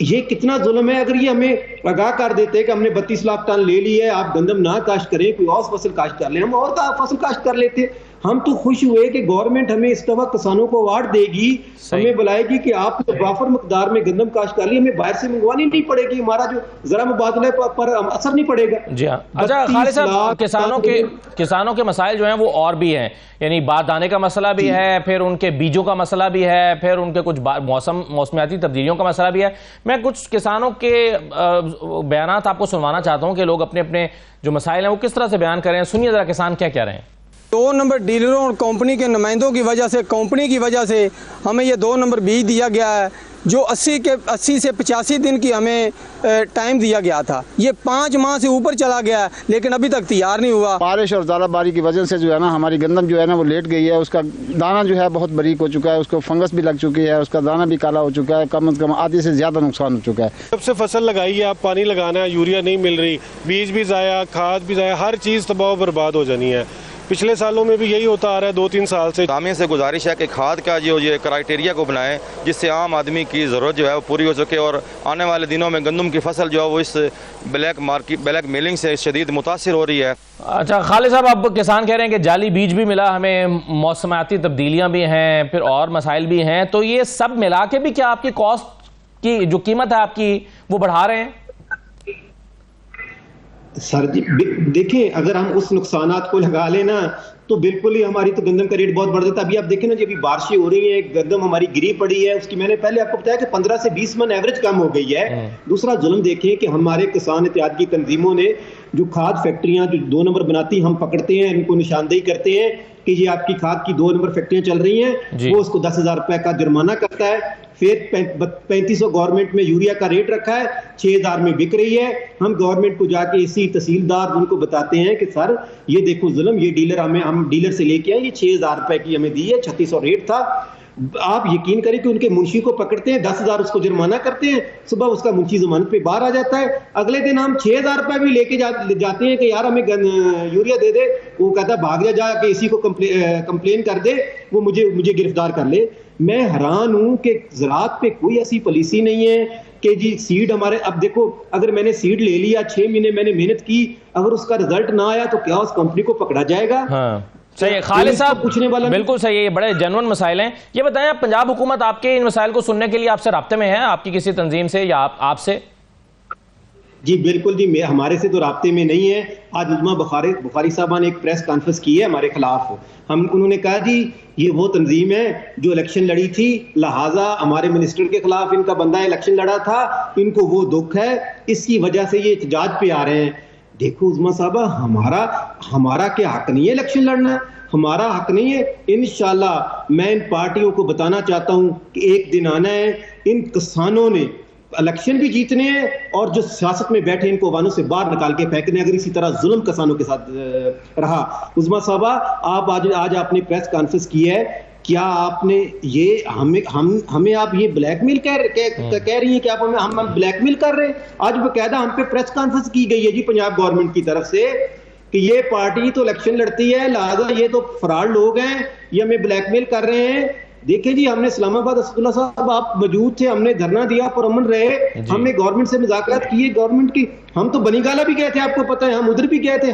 ये कितना जुल्म है। अगर ये हमें आगाह कर देते हैं कि हमने 32 लाख टन ले ली है, आप गंदम ना काश्त करें, कोई और फसल काश्त कर ले, हम और फसल काश्त कर लेते। हम तो खुश हुए कि गवर्नमेंट हमें इस दफा किसानों को अवार्ड देगी, हमें बुलाएगी कि आप वाफर मकदार में गंदम काश्त कर ली, हमें बाहर से मंगवानी नहीं पड़ेगी, हमारा जो जरा मुबादले पर असर नहीं पड़ेगा। जी हाँ। अच्छा खालिद साहब, किसानों के मसाइल जो हैं वो और भी हैं, यानी बारदाने का मसला भी है, फिर उनके बीजों का मसला भी है, फिर उनके कुछ मौसमियाती तब्दीलियों का मसला भी है। मैं कुछ किसानों के बयानात आपको सुनवाना चाहता हूँ कि लोग अपने अपने जो मसाइल हैं वो किस तरह से बयान करें। सुनिए जरा किसान क्या कह रहे हैं। 2 नंबर डीलरों और कंपनी के नुमाइंदों की वजह से, कंपनी की वजह से हमें ये 2 नंबर बीज दिया गया है, जो 80 से 85 दिन की हमें टाइम दिया गया था। ये 5 माह से ऊपर चला गया है, लेकिन अभी तक तैयार नहीं हुआ। बारिश और ज़्यादा बारिश की वजह से जो है ना, हमारी गंदम जो है ना वो लेट गई है। उसका दाना जो है बहुत बारीक हो चुका है, उसको फंगस भी लग चुकी है, उसका दाना भी काला हो चुका है, कम से कम आधे से ज़्यादा नुकसान हो चुका है। जब से फसल लगाई है, आप पानी लगाना है, यूरिया नहीं मिल रही, बीज भी ज़ाया, खाद भी ज़ाया, हर चीज़ तबाह बर्बाद हो जानी है। पिछले सालों में भी यही होता आ रहा है 2-3 साल से। दामिया से गुजारिश है कि खाद का जो ये क्राइटेरिया को बनाएं, जिससे आम आदमी की ज़रूरत जो है वो पूरी हो सके, और आने वाले दिनों में गंदम की फसल जो है वो इस ब्लैक मेलिंग से शदीद मुतासिर हो रही है। अच्छा खालिद साहब, अब किसान कह रहे हैं कि जाली बीज भी मिला हमें, मौसमाती तब्दीलियाँ भी हैं, फिर और मसाइल भी हैं, तो ये सब मिला के भी क्या आपकी कॉस्ट की जो कीमत है आपकी वो बढ़ा रहे हैं? सर जी देखें, अगर हम उस नुकसानात को लगा लेना तो बिल्कुल ही हमारी तो गंदम का रेट बहुत बढ़ जाता है। अभी आप देखें ना, जब अभी बारिशें हो रही है, गंदम हमारी गिरी पड़ी है, उसकी मैंने पहले आपको बताया कि 15 से 20 मन एवरेज कम हो गई है। दूसरा जुल्म देखें कि हमारे किसान इत्तेहाद की तंजीमों ने जो खाद फैक्ट्रियां जो 2 नंबर बनाती, हम पकड़ते हैं, इनको निशानदेही करते हैं कि ये आपकी खाद की 2 नंबर फैक्ट्रियां चल रही हैं, वो उसको 10,000 रुपए का जुर्माना करता है। फिर 3500 गवर्नमेंट में यूरिया का रेट रखा है, 6000 में बिक रही है। हम गवर्नमेंट को जाके इसी तहसीलदार उनको बताते हैं कि सर ये देखो जुल्म, ये डीलर हम डीलर से लेके आए, ये 6000 रुपए की हमें दी है, 3600 रेट था। आप यकीन करें कि उनके मुंशी को पकड़ते हैं, 10,000 उसको जुर्माना करते हैं, सुबह उसका मुंशी जमानत पे बाहर आ जाता है। अगले दिन हम 6000 रुपए भी लेके जाते हैं कि यार हमें यूरिया दे दे, वो कहता भाग जाके इसी को कंप्लेन कर दे, वो मुझे गिरफ्तार कर ले। मैं हैरान हूं कि ज़राअत पे कोई ऐसी पॉलिसी नहीं है कि जी सीड हमारे, अब देखो अगर मैंने सीड ले लिया, 6 महीने मैंने मेहनत की, अगर उसका रिजल्ट ना आया तो क्या उस कंपनी को पकड़ा जाएगा? हाँ सही है खालिद साहब, पूछने वाला बिल्कुल सही है, ये बड़े जेन्युइन मसाइल हैं। ये बताएं, आप पंजाब हुकूमत आपके इन मसाइल को सुनने के लिए आपसे राब्ते में है, आपकी किसी तंजीम से या आपसे? जी बिल्कुल जी, हमारे से तो राब्ते में नहीं है। आज उजमा बुखारी साहबा ने एक प्रेस कॉन्फ्रेंस की है हमारे खिलाफ। उन्होंने कहा जी ये वो तंजीम है जो इलेक्शन लड़ी थी, लिहाजा हमारे मिनिस्टर के खिलाफ इनका बंदा इलेक्शन लड़ा था, इनको वो दुख है, इसकी वजह से ये एहतजाज पे आ रहे हैं। देखो उजमा साहबा, हमारा क्या हक नहीं है इलेक्शन लड़ना? हमारा हक नहीं है। इंशाल्लाह मैं इन पार्टियों को बताना चाहता हूं कि एक दिन आना है, इन किसानों ने इलेक्शन भी जीतने हैं और जो सियासत में बैठे इनको वानों से बाहर निकाल के फेंकने, अगर इसी तरह जुल्म किसानों के साथ रहा। उजमा साहबा, आप आज आपने प्रेस कॉन्फ्रेंस की है, क्या आपने ये हमें आप ये ब्लैकमेल कह रही हैं कि आप हम ब्लैकमेल कर रहे हैं? आज बकायदा हम पे प्रेस कॉन्फ्रेंस की गई है जी पंजाब गवर्नमेंट की तरफ से कि ये पार्टी तो इलेक्शन लड़ती है, लिहाजा ये तो फरार लोग हैं, ये हमें ब्लैकमेल कर रहे हैं। देखिए जी, हमने इस्लामाबाद, असदुल्ला साहब आप मौजूद थे, हमने धरना दिया, पुरअमन रहे, हमने गवर्नमेंट से मुज़ाकरात किए, गवर्नमेंट की, हम तो बनीगाला भी गए थे, आपको पता है, हम उधर भी गए थे।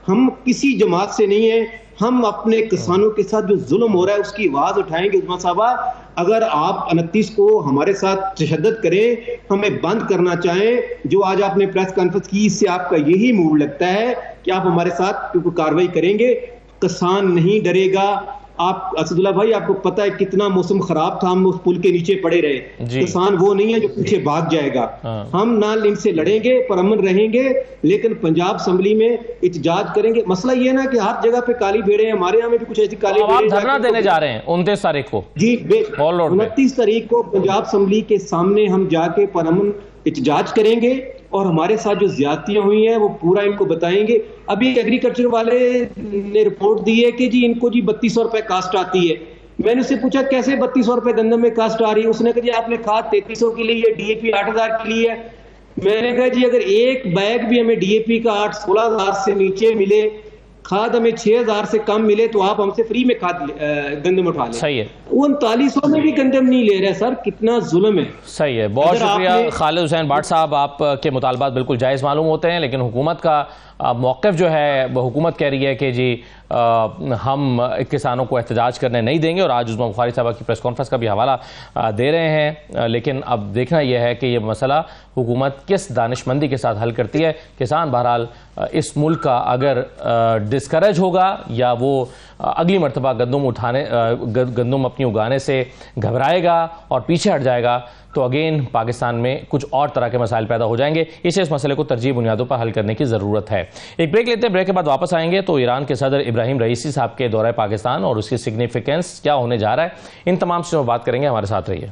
हम किसी जमात से नहीं है, हम अपने किसानों के साथ जो जुल्म हो रहा है उसकी आवाज उठाएंगे। उस्मान साहबा, अगर आप 29 को हमारे साथ तशद्दुद करें, हमें बंद करना चाहें, जो आज आपने प्रेस कॉन्फ्रेंस की, इससे आपका यही मूड लगता है कि आप हमारे साथ कार्रवाई करेंगे। किसान नहीं डरेगा। आप असदुल्ला भाई, आपको पता है कितना मौसम खराब था, हम उस पुल के नीचे पड़े रहे। किसान वो नहीं है जो पीछे भाग जाएगा। हम ना इनसे लड़ेंगे, पुरअमन रहेंगे, लेकिन पंजाब असेंबली में एहतजाज करेंगे। मसला ये है ना कि हर जगह पे काली भेड़े हैं, हमारे यहाँ में भी कुछ ऐसी काली भेड़े। धरना देने जा रहे हैं 29 तारीख को जी, 29 तारीख को पंजाब असेंबली के सामने हम जाके पुरअमन एहतजाज करेंगे और हमारे साथ जो ज्यादतियां हुई हैं वो पूरा इनको बताएंगे। अभी एग्रीकल्चर वाले ने रिपोर्ट दी है कि जी इनको जी 3200 रुपए कास्ट आती है। मैंने उससे पूछा कैसे 3200 रुपए गंदम में कास्ट आ रही है? उसने कहा जी आपने खाद 3300 की ली है, डीएपी 8000 की ली है। मैंने कहा जी अगर एक बैग भी हमें डीएपी का 16,000 से नीचे मिले, खाद हमें 6,000 से कम मिले, तो आप हमसे फ्री में खाद गंदम उठा लें। सही है, 3900 में भी गंदम नहीं ले रहे सर, कितना जुल्म है। सही है, बहुत शुक्रिया खालिद हुसैन भाट साहब, आपके मुतालबात बिल्कुल जायज़ मालूम होते हैं, लेकिन हुकूमत का मौक़िफ़ जो है, हुकूमत कह रही है कि जी हम किसानों को एहतजाज करने नहीं देंगे, और आज उस्मा बुखारी साहब की प्रेस कॉन्फ्रेंस का भी हवाला दे रहे हैं। लेकिन अब देखना यह है कि ये मसला हुकूमत किस दानिशमंदी के साथ हल करती है। किसान बहरहाल इस मुल्क का अगर डिस्करेज होगा या वो अगली मरतबा गंदम अपनी उगाने से घबराएगा और पीछे हट जाएगा, तो अगेन पाकिस्तान में कुछ और तरह के मसाइल पैदा हो जाएंगे। इसे इस मसले को तरजीह बुनियादों पर हल करने की ज़रूरत है। एक ब्रेक लेते हैं, ब्रेक के बाद वापस आएंगे तो ईरान के सदर इब्राहिम रईसी साहब के दौरे पाकिस्तान और उसकी सिग्निफिकेंस क्या होने जा रहा है, इन तमाम चीज़ों पर बात करेंगे। हमारे साथ रहिए।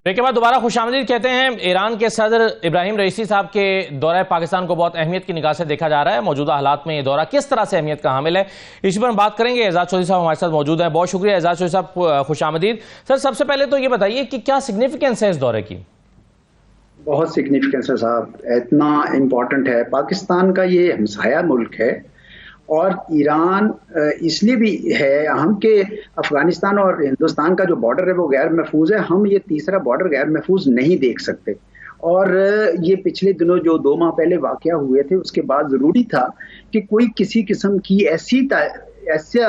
ब्रेक के बाद दोबारा खुशामदीद कहते हैं। ईरान के सदर इब्राहिम रईसी साहब के दौरा पाकिस्तान को बहुत अहमियत की निगाह से देखा जा रहा है। मौजूदा हालात में ये दौरा किस तरह से अहमियत का हामिल है, इस पर हम बात करेंगे। एजाज चौधरी साहब हमारे साथ मौजूद है। बहुत शुक्रिया एजाज चौधरी साहब, खुशामदीद। सर, सबसे पहले तो ये बताइए कि क्या सिग्निफिकेंस है इस दौरे की? बहुत सिग्निफिकेंस है साहब, इतना इम्पोर्टेंट है। पाकिस्तान का ये हमसाया मुल्क है और ईरान इसलिए भी है अहम कि अफगानिस्तान और हिंदुस्तान का जो बॉर्डर है वो गैर महफूज है। हम ये तीसरा बॉर्डर गैर महफूज नहीं देख सकते। और ये पिछले दिनों जो 2 माह पहले वाकया हुए थे उसके बाद ज़रूरी था कि कोई किसी किस्म की ऐसा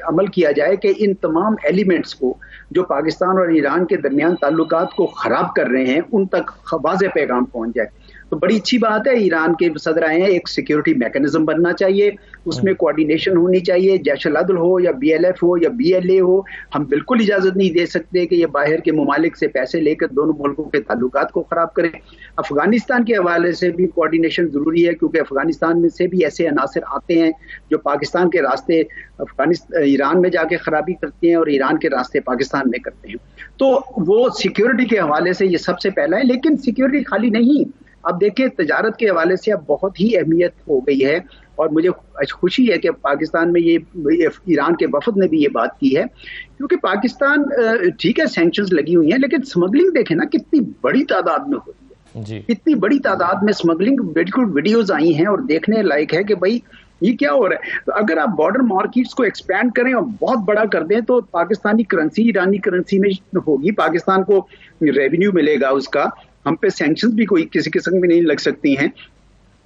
अमल किया जाए कि इन तमाम एलिमेंट्स को जो पाकिस्तान और ईरान के दरमियान ताल्लुकात को ख़राब कर रहे हैं उन तक वाज़ेह पैगाम पहुंच जाए। तो बड़ी अच्छी बात है, ईरान के सदर आए हैं, एक सिक्योरिटी मैकेनिज्म बनना चाहिए, उसमें कोऑर्डिनेशन होनी चाहिए, जैश-उल-अदल हो या BLF हो या BLA हो। हम बिल्कुल इजाज़त नहीं दे सकते कि ये बाहर के ममालिक से पैसे लेकर दोनों मुल्कों के ताल्लुकात को ख़राब करें। अफगानिस्तान के हवाले से भी कोऑर्डिनेशन ज़रूरी है, क्योंकि अफगानिस्तान में से भी ऐसे अनासर आते हैं जो पाकिस्तान के रास्ते ईरान में जाके खराबी करते हैं और ईरान के रास्ते पाकिस्तान में करते हैं। तो वो सिक्योरिटी के हवाले से ये सबसे पहला है। लेकिन सिक्योरिटी खाली नहीं, अब देखिए तजारत के हवाले से अब बहुत ही अहमियत हो गई है। और मुझे खुशी है कि पाकिस्तान में ये ईरान के वफद ने भी ये बात की है, क्योंकि पाकिस्तान ठीक है सैंक्शंस लगी हुई हैं, लेकिन स्मगलिंग देखें ना कितनी बड़ी तादाद में हो रही है जी। इतनी बड़ी तादाद में स्मगलिंग बिल्कुल वीडियोज आई हैं और देखने लायक है कि भाई ये क्या हो रहा है। तो अगर आप बॉर्डर मार्केट्स को एक्सपैंड करें और बहुत बड़ा कर दें तो पाकिस्तानी करेंसी ईरानी करेंसी में होगी, पाकिस्तान को रेवेन्यू मिलेगा उसका, हम पे सैंक्शंस भी कोई किसी किस्म में नहीं लग सकती हैं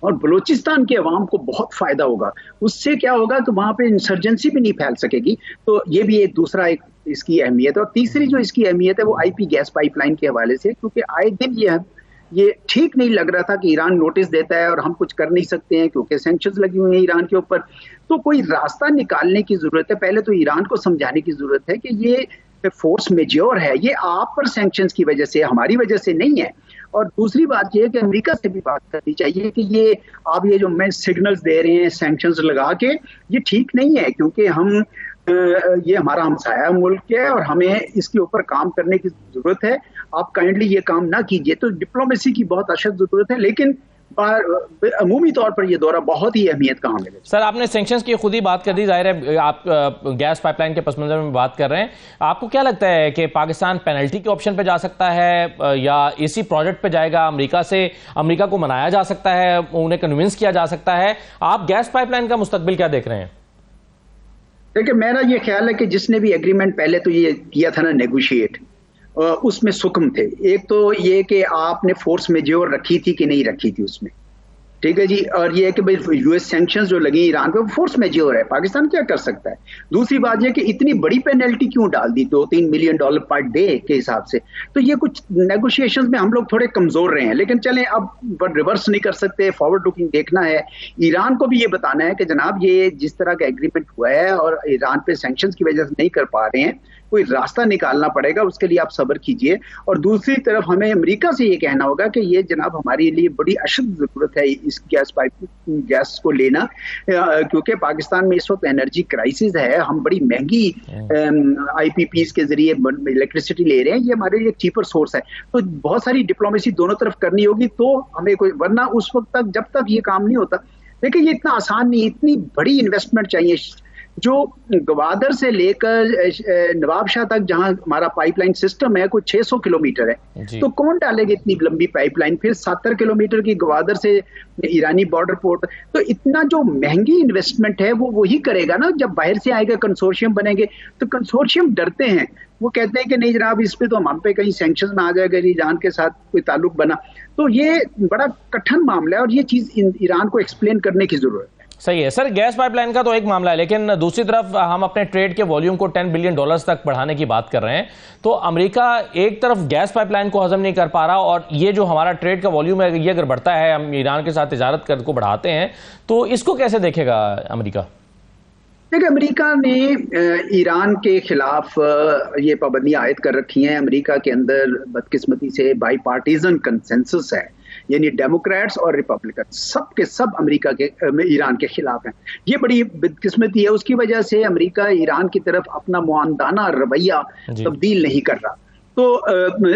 और बलूचिस्तान के अवाम को बहुत फायदा होगा। उससे क्या होगा कि वहाँ पे इंसर्जेंसी भी नहीं फैल सकेगी। तो ये भी एक दूसरा एक इसकी अहमियत है। और तीसरी जो इसकी अहमियत है वो IP गैस पाइपलाइन के हवाले से, क्योंकि आए दिन ये ठीक नहीं लग रहा था कि ईरान नोटिस देता है और हम कुछ कर नहीं सकते हैं क्योंकि सैंक्शंस लगी हुई हैं ईरान के ऊपर। तो कोई रास्ता निकालने की जरूरत है। पहले तो ईरान को समझाने की जरूरत है कि ये फोर्स मेजोर है, ये आप पर सैंक्शंस की वजह से, हमारी वजह से नहीं है। और दूसरी बात यह है कि अमेरिका से भी बात करनी चाहिए कि ये आप ये जो मैं सिग्नल्स दे रहे हैं सैंक्शंस लगा के, ये ठीक नहीं है, क्योंकि हम ये हमारा हमसाया मुल्क है और हमें इसके ऊपर काम करने की जरूरत है। आप काइंडली ये काम ना कीजिए। तो डिप्लोमेसी की बहुत अशद जरूरत है, लेकिन अमूमी तौर पर यह दौरा बहुत ही अहमियत का हामिल है। सर आपने सैंक्शंस की खुद ही बात कर दी, जाहिर है आप गैस पाइपलाइन के पस मंजर में बात कर रहे हैं। आपको क्या लगता है कि पाकिस्तान पेनल्टी के ऑप्शन पे जा सकता है या इसी प्रोजेक्ट पे जाएगा? अमेरिका को मनाया जा सकता है, उन्हें कन्विंस किया जा सकता है? आप गैस पाइपलाइन का मुस्तकबिल क्या देख रहे हैं? देखिए मेरा ये ख्याल है कि जिसने भी एग्रीमेंट पहले तो ये किया था ना नेगोशिएट, उसमें सुकम थे। एक तो ये कि आपने फोर्स मेजोर रखी थी कि नहीं रखी थी उसमें, ठीक है जी। और ये है कि भाई US सैंक्शंस जो लगी ईरान पे वो फोर्स मेजोर है, पाकिस्तान क्या कर सकता है। दूसरी बात ये कि इतनी बड़ी पेनल्टी क्यों डाल दी, $2-3 मिलियन पर डे के हिसाब से। तो ये कुछ नेगोशिएशंस में हम लोग थोड़े कमजोर रहे हैं, लेकिन चलें अब रिवर्स नहीं कर सकते, फॉरवर्ड लुकिंग देखना है। ईरान को भी ये बताना है कि जनाब ये जिस तरह का एग्रीमेंट हुआ है और ईरान पे सैंक्शंस की वजह से नहीं कर पा रहे हैं, कोई रास्ता निकालना पड़ेगा, उसके लिए आप सब्र कीजिए। और दूसरी तरफ हमें अमेरिका से ये कहना होगा कि ये जनाब हमारे लिए बड़ी अशद जरूरत है इस गैस को लेना, क्योंकि पाकिस्तान में इस वक्त एनर्जी क्राइसिस है। हम बड़ी महंगी IPPs के जरिए इलेक्ट्रिसिटी ले रहे हैं, ये हमारे लिए चीपर सोर्स है। तो बहुत सारी डिप्लोमेसी दोनों तरफ करनी होगी, तो हमें कोई, वरना उस वक्त तक जब तक ये काम नहीं होता, देखिए ये इतना आसान नहीं, इतनी बड़ी इन्वेस्टमेंट चाहिए। जो गवादर से लेकर नवाबशाह तक जहां हमारा पाइपलाइन सिस्टम है कोई 600 किलोमीटर है, तो कौन डालेगा इतनी लंबी पाइपलाइन? फिर 70 किलोमीटर की गवादर से ईरानी बॉर्डर पोर्ट, तो इतना जो महंगी इन्वेस्टमेंट है वो वही करेगा ना। जब बाहर से आएगा कंसोर्शियम बनेंगे, तो कंसोर्शियम डरते हैं, वो कहते हैं कि नहीं जनाब इस पे तो हम पे कहीं सैंक्शन ना आ जाएगा, ईरान के साथ कोई ताल्लुक बना। तो ये बड़ा कठिन मामला है और ये चीज ईरान को एक्सप्लेन करने की जरूरत है। सही है सर, गैस पाइपलाइन का तो एक मामला है, लेकिन दूसरी तरफ हम अपने ट्रेड के वॉल्यूम को $10 बिलियन तक बढ़ाने की बात कर रहे हैं। तो अमेरिका एक तरफ गैस पाइपलाइन को हजम नहीं कर पा रहा, और ये जो हमारा ट्रेड का वॉल्यूम है ये अगर बढ़ता है, हम ईरान के साथ तिजारत को बढ़ाते हैं, तो इसको कैसे देखेगा अमेरिका? देखिए अमेरिका ने ईरान के खिलाफ ये पाबंदियां आयद कर रखी हैं। अमेरिका के अंदर बदकिस्मती से बाई पार्टीजन कंसेंसस है, यानी डेमोक्रेट्स और रिपब्लिकन सब के सब अमेरिका के ईरान के खिलाफ हैं। ये बड़ी बदकिस्मती है, उसकी वजह से अमेरिका ईरान की तरफ अपना मुआंदाना रवैया तब्दील नहीं कर रहा। तो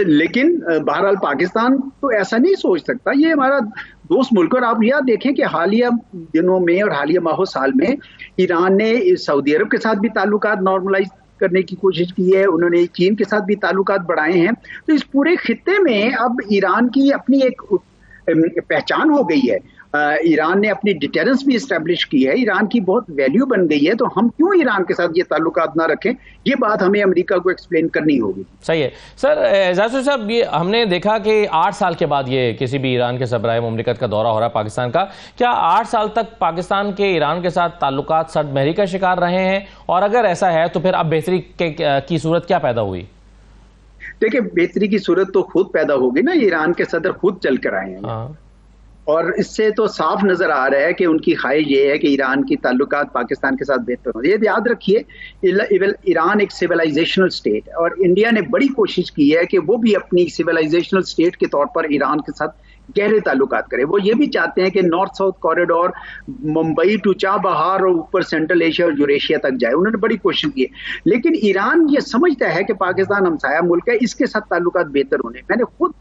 लेकिन बहरहाल पाकिस्तान तो ऐसा नहीं सोच सकता, ये हमारा दोस्त मुल्क। और आप यह देखें कि हालिया दिनों में और हालिया माह साल में ईरान ने सऊदी अरब के साथ भी ताल्लुकात नॉर्मलाइज करने की कोशिश की है, उन्होंने चीन के साथ भी ताल्लुकात बढ़ाए हैं। तो इस पूरे खित्ते में अब ईरान की अपनी एक पहचान हो गई है। ईरान ने अपनी डिटेरेंस भी इस्टेब्लिश की है, ईरान की बहुत वैल्यू बन गई है, तो हम क्यों ईरान के साथ ये ताल्लुकात ना रखें, ये बात हमें अमेरिका को एक्सप्लेन करनी होगी। सही है सर। एजाज साहब, ये हमने देखा कि 8 साल के बाद ये किसी भी ईरान के सरबराह मुमलिकत का दौरा हो रहा है पाकिस्तान का, क्या 8 साल तक पाकिस्तान के ईरान के साथ ताल्लुकात सद्महरी का शिकार रहे हैं, और अगर ऐसा है तो फिर अब बेहतरी की सूरत क्या पैदा हुई? देखिए, बेहतरी की सूरत तो खुद पैदा होगी ना, ईरान के सदर खुद चल कर आए हैं और इससे तो साफ नजर आ रहा है कि उनकी ख्वाहिश ये है कि ईरान की ताल्लुकात पाकिस्तान के साथ बेहतर हो। ये याद रखिए, ईरान एक सिविलाइजेशनल स्टेट है और इंडिया ने बड़ी कोशिश की है कि वो भी अपनी सिविलाइजेशनल स्टेट के तौर पर ईरान के साथ गहरे ताल्लुकात करे। वो ये भी चाहते हैं कि north south corridor Mumbai to Chabahar और ऊपर सेंट्रल एशिया और यूरेशिया तक जाए, उन्होंने बड़ी कोशिश की है। लेकिन ईरान ये समझता है कि पाकिस्तान हमसाया मुल्क है, इसके साथ ताल्लुकात बेहतर होने। मैंने खुद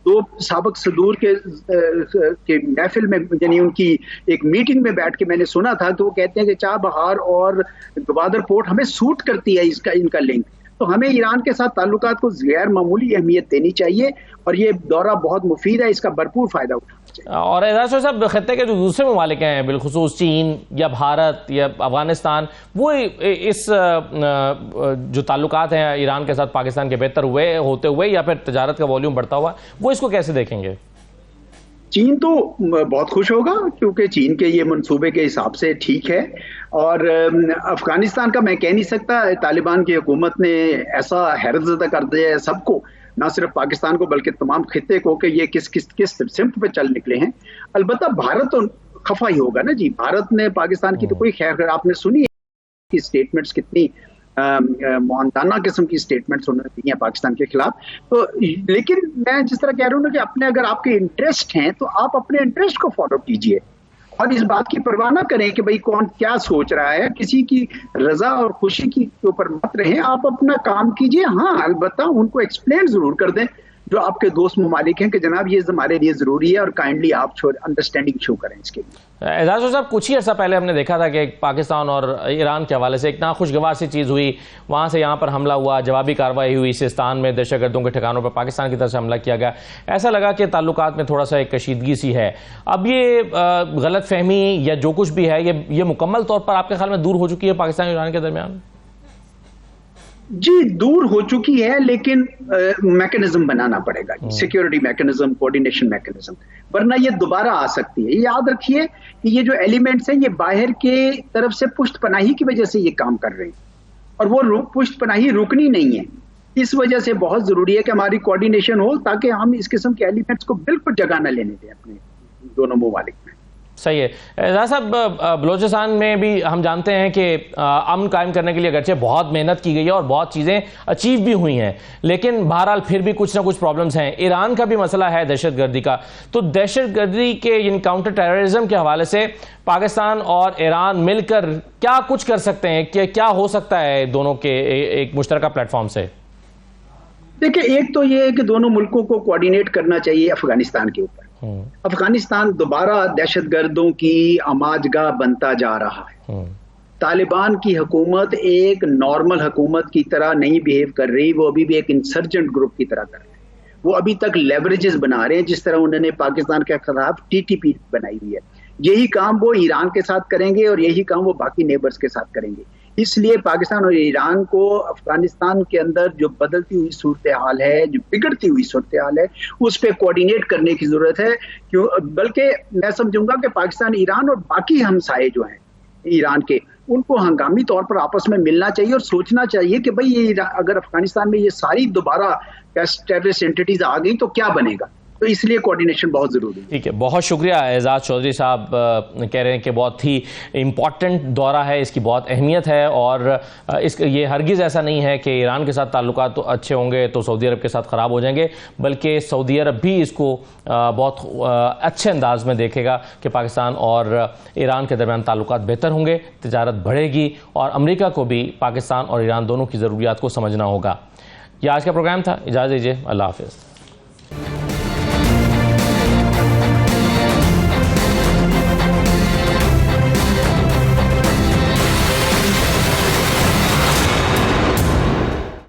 2 साबिक सदूर के महफिल में, यानी उनकी एक मीटिंग में बैठ के मैंने सुना था, तो वो कहते हैं कि चाबहार और गवादर पोर्ट हमें सूट करती है इनका लिंक, तो हमें ईरान के साथ ताल्लुकात को गैर मामूली अहमियत देनी चाहिए और ये दौरा बहुत मुफीद है, इसका भरपूर फायदा उठाना चाहिए। और एजाज साहब, खत्ते के जो दूसरे ममालिक हैं, बिलखुसूस चीन या भारत या अफगानिस्तान, वो इस जो ताल्लुकात हैं ईरान के साथ पाकिस्तान के बेहतर होते हुए या फिर तजारत का वॉल्यूम बढ़ता हुआ, वो इसको कैसे देखेंगे? चीन तो बहुत खुश होगा क्योंकि चीन के ये मंसूबे के हिसाब से ठीक है। और अफगानिस्तान का मैं कह नहीं सकता, तालिबान की हुकूमत ने ऐसा हैरतज़दा कर दिया है सबको, ना सिर्फ पाकिस्तान को बल्कि तमाम खित्ते को, कि ये किस सिमत पे चल निकले हैं। अलबत्ता भारत तो खफा ही होगा ना जी। भारत ने पाकिस्तान की तो कोई खैर, आपने सुनी है कि स्टेटमेंट्स कितनी मुआंदाना किस्म की स्टेटमेंट्स उन्होंने दी हैं पाकिस्तान के खिलाफ। तो लेकिन मैं जिस तरह कह रहा हूँ ना कि अपने अगर आपके इंटरेस्ट हैं तो आप अपने इंटरेस्ट को फॉलो कीजिए और इस बात की परवाह ना करें कि भाई कौन क्या सोच रहा है, किसी की रजा और खुशी की ऊपर मत रहें, आप अपना काम कीजिए। हाँ, अलबत्ता उनको एक्सप्लेन जरूर कर दें जो आपके दोस्त ममालिक हैं कि जनाब ये हमारे लिए जरूरी है और काइंडली आप अंडरस्टैंडिंग शो करें इसके लिए। एजाज साहब, कुछ ही अर्सा पहले हमने देखा था कि पाकिस्तान और ईरान के हवाले से एक नाखुशगवार सी चीज़ हुई, वहाँ से यहाँ पर हमला हुआ, जवाबी कार्रवाई हुई, सिस्तान में दहशतगर्दों के ठिकानों पर पाकिस्तान की तरफ से हमला किया गया। ऐसा लगा कि ताल्लुकात में थोड़ा सा एक कशीदगी सी है। अब ये गलत फहमी या जो कुछ भी है ये मुकम्मल तौर पर आपके ख्याल में दूर हो चुकी है पाकिस्तान और ईरान के दरमियान? जी, दूर हो चुकी है, लेकिन मैकेनिज्म बनाना पड़ेगा, सिक्योरिटी मैकेनिज्म, कोऑर्डिनेशन मैकेनिज्म, वरना ये दोबारा आ सकती है। याद रखिए कि ये जो एलिमेंट्स हैं ये बाहर के तरफ से पुष्टपनाही की वजह से ये काम कर रहे हैं और वो पुष्टपनाही रुकनी नहीं है। इस वजह से बहुत जरूरी है कि हमारी कोऑर्डिनेशन हो ताकि हम इस किस्म के एलिमेंट्स को बिल्कुल जगह न लेने दें अपने दोनों ममालिक में। सही है। एजाज साहब, बलोचिस्तान में भी हम जानते हैं कि अमन कायम करने के लिए अगरचे बहुत मेहनत की गई है और बहुत चीज़ें अचीव भी हुई हैं, लेकिन बहरहाल फिर भी कुछ ना कुछ प्रॉब्लम्स हैं। ईरान का भी मसला है दहशतगर्दी का, तो दहशतगर्दी के इन काउंटर टेररिज्म के हवाले से पाकिस्तान और ईरान मिलकर क्या कुछ कर सकते हैं, कि क्या हो सकता है दोनों के एक मुश्तरका प्लेटफॉर्म से? देखिए, एक तो ये है कि दोनों मुल्कों को कोऑर्डिनेट करना चाहिए अफगानिस्तान के ऊपर। अफगानिस्तान दोबारा दहशतगर्दों की आमाजगाह बनता जा रहा है। तालिबान की हुकूमत एक नॉर्मल हुकूमत की तरह नहीं बिहेव कर रही, वो अभी भी एक इंसर्जेंट ग्रुप की तरह कर रहे हैं। वो अभी तक लेवरेजेस बना रहे हैं, जिस तरह उन्होंने पाकिस्तान के खिलाफ TTP बनाई हुई है। यही काम वो ईरान के साथ करेंगे और यही काम वो बाकी नेबर्स के साथ करेंगे। इसलिए पाकिस्तान और ईरान को अफगानिस्तान के अंदर जो बदलती हुई सूरत हाल है, जो बिगड़ती हुई सूरत हाल है, उस पर कोऑर्डिनेट करने की जरूरत है। क्यों, बल्कि मैं समझूंगा कि पाकिस्तान, ईरान और बाकी हमसाये जो हैं ईरान के, उनको हंगामी तौर पर आपस में मिलना चाहिए और सोचना चाहिए कि भाई ये अगर अफगानिस्तान में ये सारी दोबारा टेररिस्ट एंटिटीज आ गई तो क्या बनेगा। तो इसलिए कोऑर्डिनेशन बहुत जरूरी है। ठीक है, बहुत शुक्रिया। एजाज चौधरी साहब कह रहे हैं कि बहुत ही इम्पॉर्टेंट दौरा है, इसकी बहुत अहमियत है और ये हरगिज़ ऐसा नहीं है कि ईरान के साथ ताल्लुकात तो अच्छे होंगे तो सऊदी अरब के साथ ख़राब हो जाएंगे, बल्कि सऊदी अरब भी इसको बहुत अच्छे अंदाज में देखेगा कि पाकिस्तान और ईरान के दरमियान ताल्लुकात बेहतर होंगे, तिजारत बढ़ेगी और अमेरिका को भी पाकिस्तान और ईरान दोनों की ज़रूरियात को समझना होगा। यह आज का प्रोग्राम था, इजाज़त दीजिए, अल्लाह हाफ़िज़।